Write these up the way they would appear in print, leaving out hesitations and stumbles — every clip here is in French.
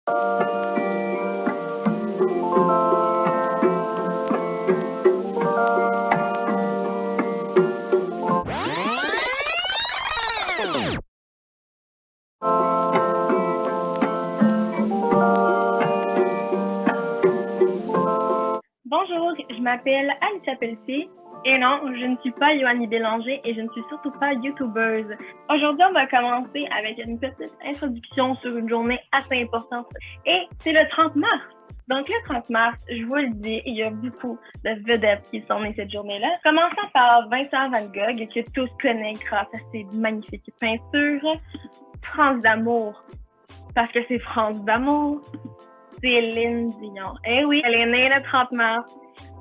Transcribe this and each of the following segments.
Bonjour, je m'appelle Alicia Pelletier et non, je ne suis pas Yoannie Bélanger et je ne suis surtout pas YouTubeuse. Aujourd'hui, on va commencer avec une petite introduction sur une journée assez importante et c'est le 30 mars. Donc le 30 mars, je vous le dis, il y a beaucoup de vedettes qui sont nées cette journée-là. Commençons par Vincent Van Gogh, que tous connaissent grâce à ses magnifiques peintures. France d'amour, parce que c'est France d'amour. Céline Dion. Eh oui, elle est née le 30 mars.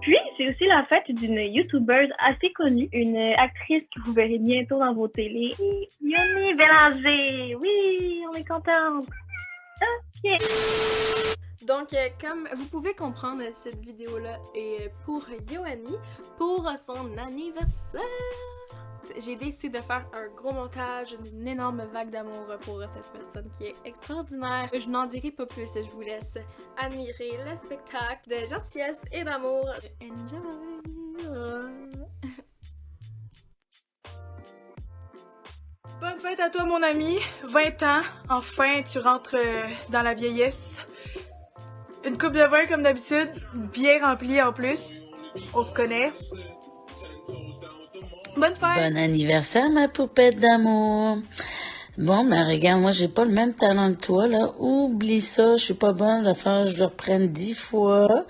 Puis, c'est aussi la fête d'une YouTubeuse assez connue, une actrice que vous verrez bientôt dans vos télés, Yoannie Bélanger. Oui, on est contente. Ok. Donc, comme vous pouvez comprendre, cette vidéo-là est pour Yoannie, pour son anniversaire. J'ai décidé de faire un gros montage, une énorme vague d'amour pour cette personne qui est extraordinaire. Je n'en dirai pas plus, je vous laisse admirer le spectacle de gentillesse et d'amour. Enjoy! Bonne fête à toi mon ami, 20 ans, enfin tu rentres dans la vieillesse. Une coupe de vin comme d'habitude, bien remplie en plus, on se connaît. Bonne fête! Bon anniversaire, ma poupette d'amour. Bon, ben regarde, moi, j'ai pas le même talent que toi, là. Oublie ça, je suis pas bonne, il va je le reprenne 10 fois.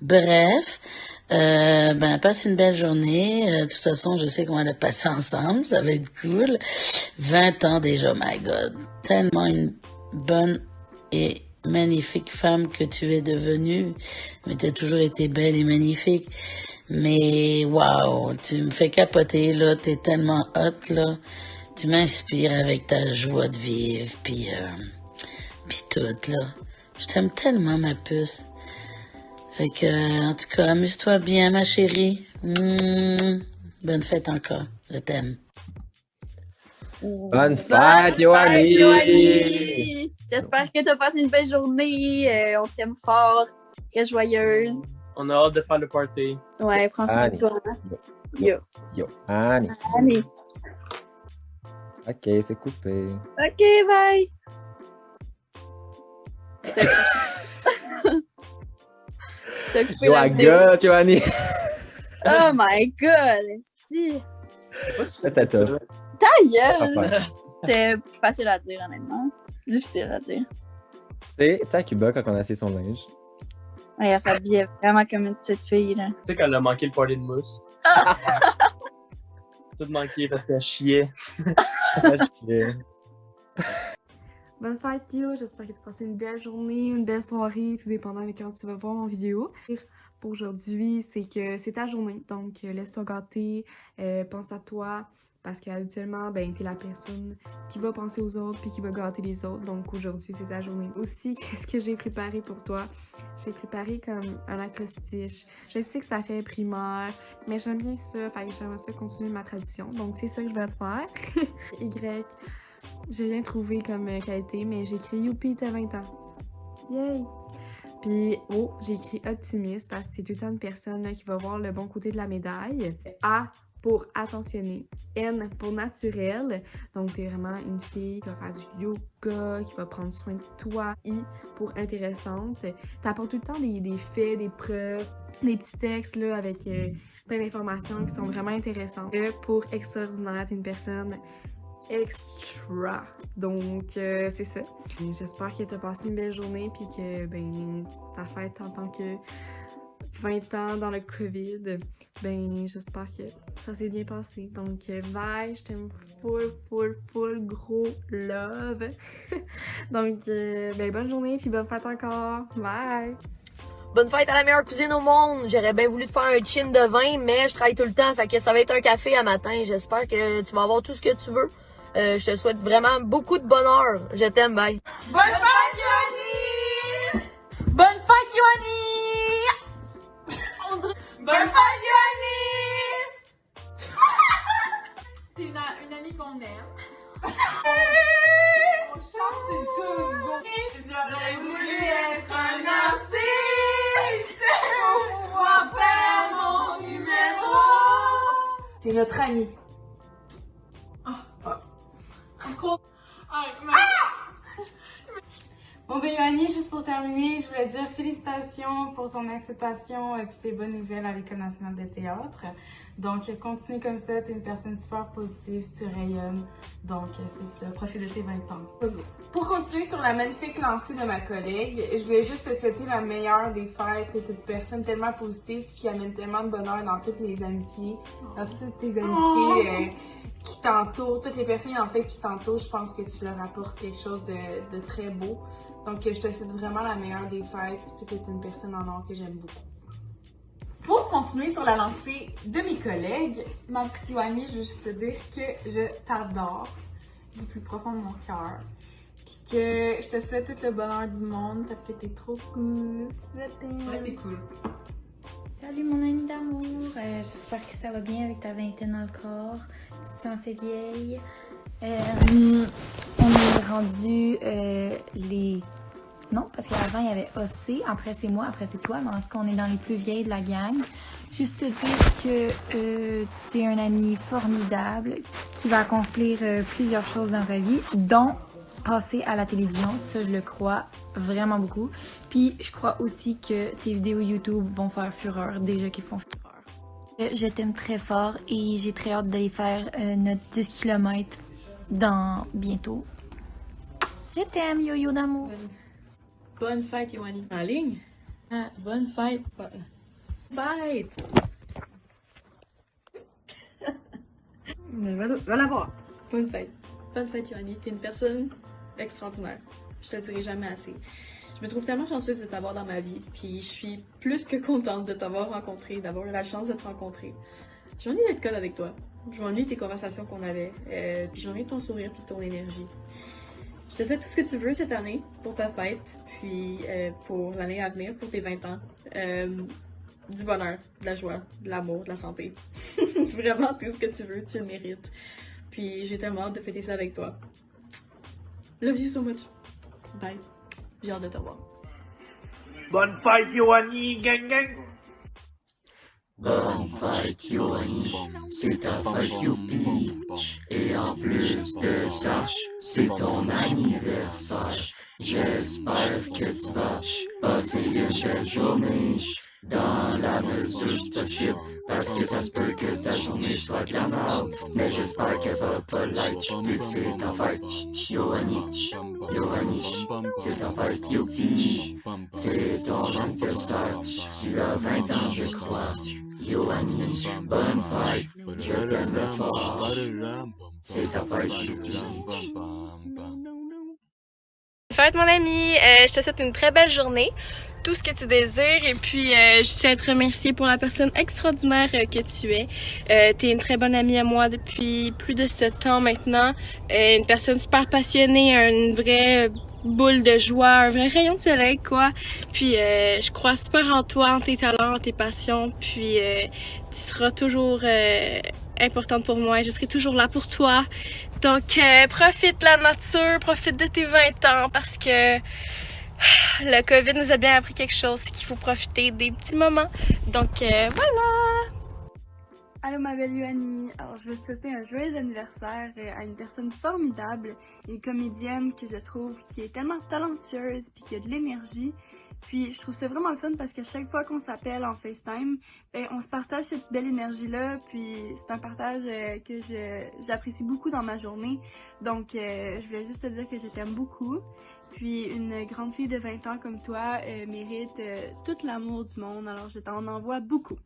Bref, ben passe une belle journée. De toute façon, je sais qu'on va la passer ensemble, ça va être cool. 20 ans déjà, my God. Tellement une bonne et magnifique femme que tu es devenue. Mais t'as toujours été belle et magnifique. Mais wow, tu me fais capoter, là, t'es tellement hot, là. Tu m'inspires avec ta joie de vivre, puis tout, là. Je t'aime tellement, ma puce. Fait que, en tout cas, amuse-toi bien, ma chérie. Bonne fête encore, je t'aime. Bonne fête, Yoannie! J'espère que tu as passé une belle journée. On t'aime fort, très joyeuse. On a hâte de faire le party. Ouais, prends soin de toi. Yo. Annie. Annie. Ok, c'est coupé. Ok, bye. T'as coupé Yo, la I vidéo. got Yoannie! Oh my god, si. C'était ça. Ta gueule. Enfin. C'était facile à dire, honnêtement. Difficile à dire. Tu sais, à Cuba, quand on a essayé son linge. Ouais, elle s'habillait vraiment comme une petite fille, là. Tu sais qu'elle a manqué le party de mousse. Tout manqué parce qu'elle chiait. Bonne fête, Yo! J'espère que tu as passé une belle journée, une belle soirée, tout dépendant de quand tu vas voir mon vidéo. Pour aujourd'hui, c'est que c'est ta journée, donc laisse-toi gâter, pense à toi, parce qu'habituellement, ben, t'es la personne qui va penser aux autres puis qui va gâter les autres, donc aujourd'hui, c'est ta journée. Aussi, qu'est-ce que j'ai préparé pour toi? J'ai préparé comme un acrostiche. Je sais que ça fait primaire, mais j'aime bien ça, fait que j'aimerais ça continuer ma tradition, donc c'est ça que je vais te faire. Y. J'ai rien trouvé comme qualité, mais j'ai écrit Youpi, t'as 20 ans. Yay! Puis, j'ai écrit optimiste parce que c'est tout le temps une personne là, qui va voir le bon côté de la médaille. A pour attentionné. N pour naturel. Donc, t'es vraiment une fille qui va faire du yoga, qui va prendre soin de toi. I pour intéressante. T'apportes tout le temps des faits, des preuves, des petits textes là, avec plein d'informations qui sont vraiment intéressantes. E pour extraordinaire. T'es une personne extra. Donc, c'est ça. J'espère que tu as passé une belle journée puis que, ben, ta fête en tant que 20 ans dans le COVID, ben, j'espère que ça s'est bien passé. Donc, bye, je t'aime full gros love. Donc, ben, bonne journée puis bonne fête encore. Bye! Bonne fête à la meilleure cousine au monde. J'aurais bien voulu te faire un chin de vin, mais je travaille tout le temps, fait que ça va être un café à matin. J'espère que tu vas avoir tout ce que tu veux. Je te souhaite vraiment beaucoup de bonheur. Je t'aime, bye. Bonne fête, Yoannie! Bonne fête, Yoannie! Bonne fête, Yoannie! C'est une amie qu'on aime. On chante une tune. J'aurais voulu C'est notre ami. Bon ben Yoanni, juste pour terminer, je voulais dire félicitations pour ton acceptation et tes bonnes nouvelles à l'École nationale de théâtre. Donc continue comme ça, t'es une personne super positive, tu rayonnes. Donc c'est ça, profite de tes 20 ans. Pour continuer sur la magnifique lancée de ma collègue, je voulais juste te souhaiter la meilleure des fêtes. T'es une personne tellement positive qui amène tellement de bonheur dans toutes les amitiés, dans toutes tes amitiés qui t'entourent, toutes les personnes en fait qui t'entourent. Je pense que tu leur apportes quelque chose de très beau. Donc je te souhaite vraiment la meilleure des fêtes. Puis t'es une personne en or que j'aime beaucoup. Pour continuer sur la lancée de mes collègues, ma petite Yoanni, je veux juste te dire que je t'adore du plus profond de mon cœur. Puis que je te souhaite tout le bonheur du monde parce que t'es trop cool. Je t'aime. Ouais, t'es cool. Salut mon ami d'amour, j'espère que ça va bien avec ta vingtaine encore. Tu te sens assez vieille. On est rendu les... Non, parce qu'avant il y avait OC, après c'est moi, après c'est toi, mais en tout cas on est dans les plus vieilles de la gang. Juste te dire que tu es un ami formidable qui va accomplir plusieurs choses dans ta vie, dont passer à la télévision, ça je le crois vraiment beaucoup. Puis je crois aussi que tes vidéos YouTube vont faire fureur, déjà qu'ils font fureur. Je t'aime très fort et j'ai très hâte d'aller faire notre 10 km dans bientôt. Je t'aime, yo-yo d'amour. Bonne fête, Yoanni. En ligne? Ah, bonne fête. Fête! Va l'avoir. Bonne fête. Bonne fête, Yoanni. T'es une personne extraordinaire. Je te le dirai jamais assez. Je me trouve tellement chanceuse de t'avoir dans ma vie, puis je suis plus que contente de t'avoir rencontré, d'avoir eu la chance de te rencontrer. J'ai envie d'être colle avec toi. J'ai envie tes conversations qu'on avait, puis j'ai envie de ton sourire puis de ton énergie. Je te souhaite tout ce que tu veux cette année pour ta fête, puis pour l'année à venir, pour tes 20 ans. Du bonheur, de la joie, de l'amour, de la santé. Vraiment tout ce que tu veux, tu le mérites. Puis j'ai tellement hâte de fêter ça avec toi. Love you so much. Bye. J'ai hâte de te voir. Bonne fête, Yoanni, gang gang! Bonne fête, Yoanni, c'est ta fête, youpi. Et en plus de ça, c'est ton anniversaire. J'espère que tu vas passer une belle journée dans la mesure du possible. Parce que ça se peut que ta journée soit de la merde. Mais j'espère qu'elle va pas l'être, vu que c'est ta fête. Yoanni, Yoanni, c'est ta fête, youpi. C'est ton anniversaire, tu as 20 ans je crois. Yoanni, bonne fête, je t'aime fort. C'est ta fête, youpi. Fête mon ami, je te souhaite une très belle journée, tout ce que tu désires et puis je tiens à te remercier pour la personne extraordinaire que tu es. T'es une très bonne amie à moi depuis plus de 7 ans maintenant, une personne super passionnée, une vraie boule de joie, un vrai rayon de soleil quoi. Puis je crois super en toi, en tes talents, en tes passions, puis tu seras toujours importante pour moi et je serai toujours là pour toi. Donc profite de la nature, profite de tes 20 ans parce que le COVID nous a bien appris quelque chose, c'est qu'il faut profiter des petits moments. Donc voilà! Allô ma belle Yoanni, alors je veux te souhaiter un joyeux anniversaire à une personne formidable, une comédienne que je trouve qui est tellement talentueuse puis qui a de l'énergie. Puis je trouve ça vraiment le fun parce que chaque fois qu'on s'appelle en FaceTime, ben, on se partage cette belle énergie-là, puis c'est un partage que j'apprécie beaucoup dans ma journée. Donc je voulais juste te dire que je t'aime beaucoup. Puis une grande fille de 20 ans comme toi mérite tout l'amour du monde, alors je t'en envoie beaucoup.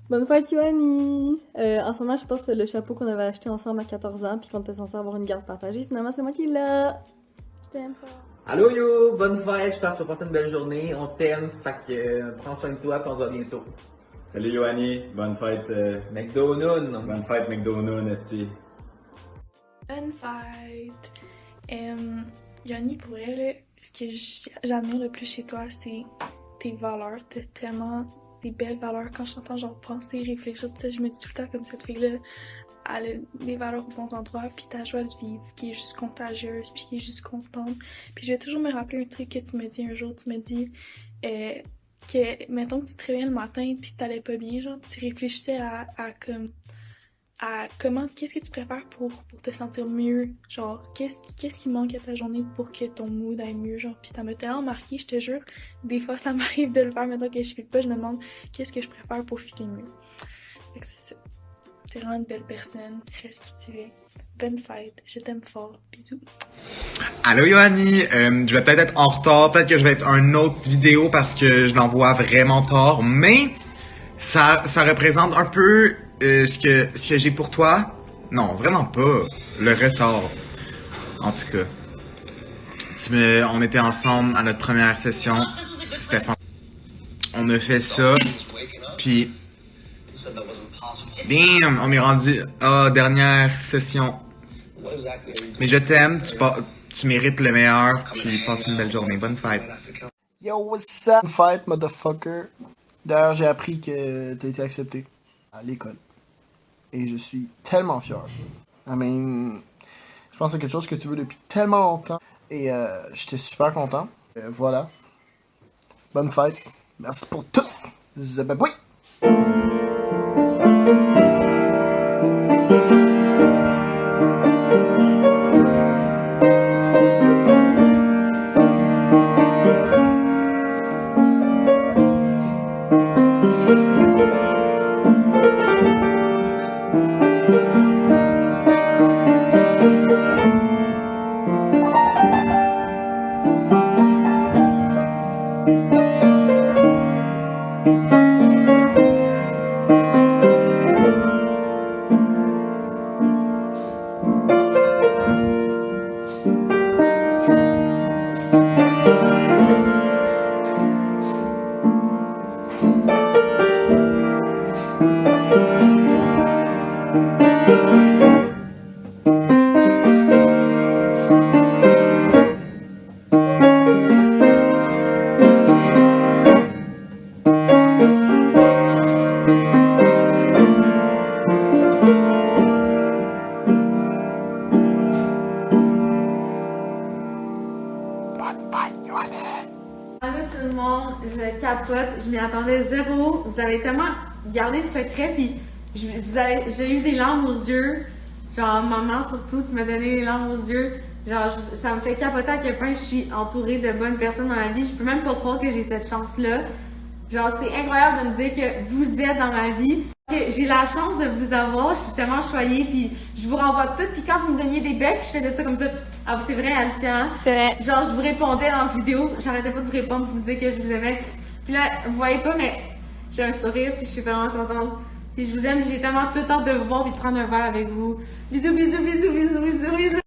Bonne fête Yoanni! En ce moment, je porte le chapeau qu'on avait acheté ensemble à 14 ans puis qu'on était censé avoir une garde partagée. Finalement, c'est moi qui l'ai! Je t'aime fort! Allô yo! Bonne fête! J'espère que tu vas passer une belle journée. On t'aime, fait que prends soin de toi puis on se voit bientôt. Salut Yoanni! Bonne fête! McDonald's! Bonne fête McDonald's, esti! Bonne fête! Yoanni, pour elle, ce que j'admire le plus chez toi, c'est tes valeurs. T'as tellement des belles valeurs. Quand je t'entends genre penser, réfléchir, tout ça, je me dis tout le temps comme cette fille-là, elle a des valeurs au bon endroit, puis ta joie de vivre qui est juste contagieuse, puis qui est juste constante. Puis je vais toujours me rappeler un truc que tu m'as dit un jour, tu m'as dit que, mettons que tu te réveillais le matin pis t'allais pas bien, genre, tu réfléchissais à comment, qu'est-ce que tu préfères pour te sentir mieux, genre, qu'est-ce qui manque à ta journée pour que ton mood aille mieux, genre, pis ça m'a tellement marqué, je te jure, des fois ça m'arrive de le faire, mettons que je file pas, je me demande qu'est-ce que je préfère pour filer mieux. Fait que c'est ça. T'es vraiment une belle personne, reste qui tu es. Bonne fête, je t'aime fort, bisous. Allô Yoanni, je vais peut-être être en retard, peut-être que je vais être une autre vidéo parce que je l'envoie vraiment tard, mais ça représente un peu ce que j'ai pour toi. Non, vraiment pas, le retard. En tout cas, on était ensemble à notre première session, c'était on a fait ça, puis damn, on est rendu dernière session. Mais je t'aime, tu mérites le meilleur, puis passe une belle journée. Bonne fête. Yo, what's up? Bonne fête, motherfucker. D'ailleurs, j'ai appris que t'as été accepté à l'école. Et je suis tellement fier. I mean, je pense que c'est quelque chose que tu veux depuis tellement longtemps. Et j'étais super content. Voilà. Bonne fête. Merci pour tout. Zababoui! Allô tout le monde, je capote, je m'y attendais zéro. Vous avez tellement gardé le secret, puis j'ai eu des larmes aux yeux. Genre, maman surtout, tu m'as donné des larmes aux yeux. Genre, ça me fait capoter à quel point je suis entourée de bonnes personnes dans ma vie. Je peux même pas croire que j'ai cette chance-là. Genre, c'est incroyable de me dire que vous êtes dans ma vie. J'ai la chance de vous avoir, je suis tellement choyée, puis je vous renvoie tout. Puis quand vous me donniez des becs, je faisais ça comme ça. Ah, c'est vrai, Alicia? C'est vrai. Genre, je vous répondais dans la vidéo, j'arrêtais pas de vous répondre pour vous dire que je vous aimais. Puis là, vous voyez pas, mais j'ai un sourire, puis je suis vraiment contente. Puis je vous aime, j'ai tellement tout hâte de vous voir puis de prendre un verre avec vous. Bisous, bisous, bisous, bisous, bisous, bisous.